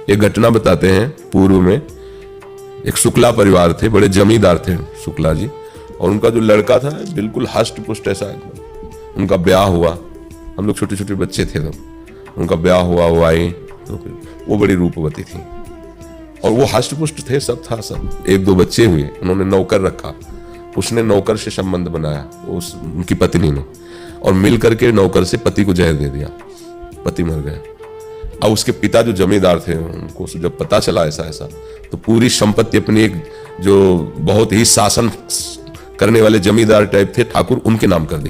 एक घटना बताते हैं। पूर्व में एक शुक्ला परिवार थे, बड़े जमींदार थे शुक्ला जी, और उनका जो लड़का था बिल्कुल हष्ट पुष्ट ऐसा एकदम। उनका ब्याह हुआ, हम लोग छोटे छोटे बच्चे थे तब, उनका ब्याह हुआ, वो आई तो फिर वो बड़ी रूपवती थी और वो हष्ट पुष्ट थे, सब था सब। एक दो बच्चे हुए, उन्होंने नौकर रखा, उसने नौकर से संबंध बनाया उनकी पत्नी ने, और मिल करके नौकर से पति को जहर दे दिया, पति मर गया। अब उसके पिता जो जमींदार थे, उनको जब पता चला ऐसा ऐसा, तो पूरी संपत्ति अपनी एक जो बहुत ही शासन करने वाले जमींदार टाइप थे ठाकुर, उनके नाम कर दी,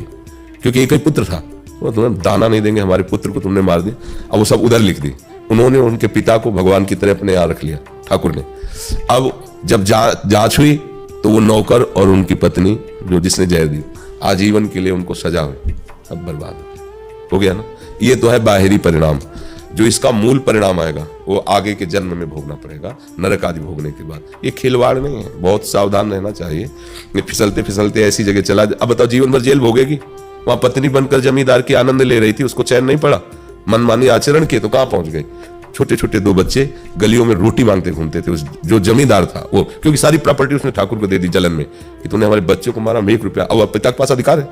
क्योंकि एक ही पुत्र था। वो तुम्हें दाना नहीं देंगे, हमारे पुत्र को तुमने मार दिया। अब वो सब उधर लिख दी। उन्होंने उनके पिता को भगवान की तरह अपने यहाँ रख लिया ठाकुर ने। अब जब जांच हुई तो वो नौकर और उनकी पत्नी जो जिसने जहर दी, आजीवन के लिए उनको सजा हुई, अब बर्बाद हो गया ना। ये तो है बाहरी परिणाम। जो इसका मूल परिणाम आएगा वो आगे के जन्म में भोगना पड़ेगा, नरक आदि भोगने के बाद। ये खिलवाड़ नहीं है, बहुत सावधान रहना चाहिए। ये फिसलते फिसलते ऐसी जगह चला, अब बताओ जीवन भर जेल भोगेगी। वहां पत्नी बनकर जमींदार की आनंद ले रही थी, उसको चैन नहीं पड़ा, मनमानी आचरण किए तो कहां पहुंच गई। छोटे छोटे दो बच्चे गलियों में रोटी मांगते घूमते थे। उस जो जमींदार था वो, क्योंकि सारी प्रॉपर्टी उसने ठाकुर को दे दी जलन में कि तूने हमारे बच्चों को मारा, 1 रुपया, अब पिता के पास अधिकार है,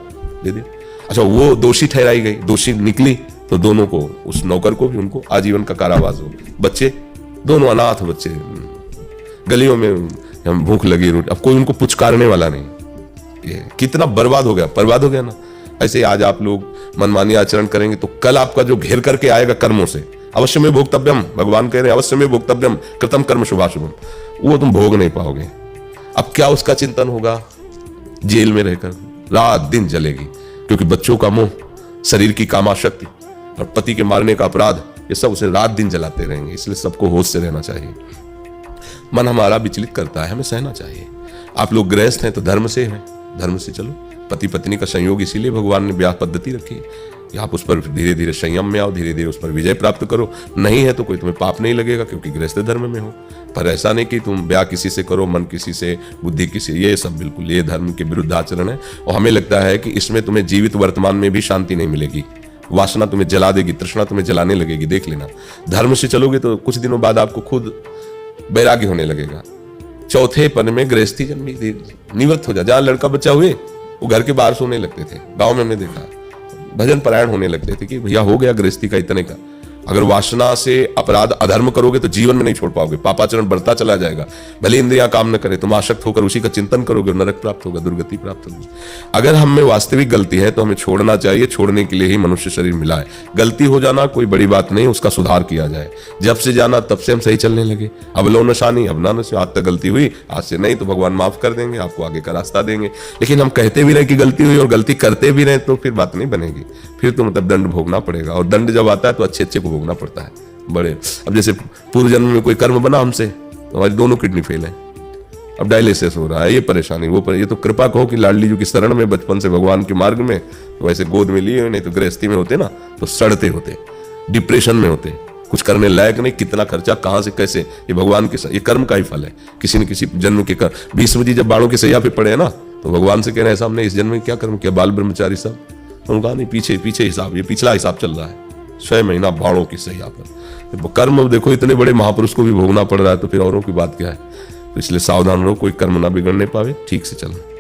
दे दिया। अच्छा, वो दोषी ठहराई गई, दोषी निकली तो दोनों को, उस नौकर को भी, उनको आजीवन का कारावास हो। बच्चे दोनों अनाथ बच्चे, गलियों में भूख लगी रोटी, अब कोई उनको पुचकारने वाला नहीं। ये कितना बर्बाद हो गया ना। ऐसे आज आप लोग मनमानी आचरण करेंगे तो कल आपका जो घेर करके आएगा कर्मों से, अवश्य में भोक्तव्यम, भगवान कह रहे हैं अवश्य में भोक्तव्यम कृतम कर्म शुभाशुभम, वो तुम भोग नहीं पाओगे। अब क्या उसका चिंतन होगा? जेल में रहकर रात दिन जलेगी, क्योंकि बच्चों का मोह, शरीर की कामाशक्ति और पति के मारने का अपराध, ये सब उसे रात दिन जलाते रहेंगे। इसलिए सबको होश से रहना चाहिए। मन हमारा विचलित करता है, हमें सहना चाहिए। आप लोग गृहस्थ हैं तो धर्म से हैं, धर्म से चलो। पति पत्नी का संयोग इसीलिए भगवान ने ब्याह पद्धति रखी कि आप उस पर धीरे धीरे संयम में आओ, धीरे धीरे उस पर विजय प्राप्त करो। नहीं है तो कोई तुम्हें पाप नहीं लगेगा, क्योंकि गृहस्थ धर्म में हो। पर ऐसा नहीं कि तुम ब्याह किसी से करो, मन किसी से, बुद्धि किसी, ये सब बिल्कुल ये धर्म के विरुद्ध आचरण है। और हमें लगता है कि इसमें तुम्हें जीवित वर्तमान में भी शांति नहीं मिलेगी, वासना तुम्हें जला देगी, तृष्णा तुम्हें जलाने लगेगी। देख लेना, धर्म से चलोगे तो कुछ दिनों बाद आपको खुद वैराग्य होने लगेगा। चौथे पन में गृहस्थी जन्मी, निवृत्त हो जा। जहां लड़का बच्चा हुए वो घर के बाहर सोने लगते थे, गांव में हमने देखा, भजन परायण होने लगते थे कि भैया हो गया गृहस्थी का इतने का। अगर वासना से अपराध अधर्म करोगे तो जीवन में नहीं छोड़ पाओगे, पापाचरण बढ़ता चला जाएगा। भले इंद्रियां काम न करे, तुम आसक्त होकर उसी का चिंतन करोगे, नरक प्राप्त होगा, दुर्गति प्राप्त होगी। अगर हम में वास्तविक गलती है तो हमें छोड़ना चाहिए। छोड़ने के लिए ही मनुष्य शरीर मिला है। गलती हो जाना कोई बड़ी बात नहीं, उसका सुधार किया जाए। जब से जाना तब से हम सही चलने लगे। अब लो नशानी, अब ना नशा, आज तक गलती हुई, आज से नहीं तो भगवान माफ कर देंगे, आपको आगे का रास्ता देंगे। लेकिन हम कहते भी रहे कि गलती हुई और गलती करते भी रहे तो फिर बात नहीं बनेगी। फिर तो मतलब दंड भोगना पड़ेगा, और दंड जब आता है तो अच्छे अच्छे को भोगना पड़ता है। बड़े, अब जैसे पूर्व जन्म में कोई कर्म बना हमसे तो हमारी दोनों किडनी फेल है, अब डायलिसिस हो रहा है, ये परेशानी वो ये तो कृपा कहो कि लाडली जी की शरण में बचपन से भगवान के मार्ग में, तो वैसे गोद में लिए, नहीं तो गृहस्थी में होते ना तो सड़ते होते, डिप्रेशन में होते, कुछ करने लायक नहीं। कितना खर्चा कहां से कैसे, ये भगवान के, ये कर्म का ही फल है। किसी न किसी जन्म के कर, भीष्म जी जब बाणों के सैया पे पड़े ना तो भगवान से कह रहे हैं साहब ने इस जन्म में क्या कर्म किया, बाल ब्रह्मचारी सब। उनका नहीं, पीछे हिसाब, ये पिछला हिसाब चल रहा है, 6 महीना बाणों की सैया पर। कर्म देखो, इतने बड़े महापुरुष को भी भोगना पड़ रहा है तो फिर औरों की बात क्या है। तो इसलिए सावधान रहो, कोई कर्म ना बिगड़ने पावे, ठीक से चलो।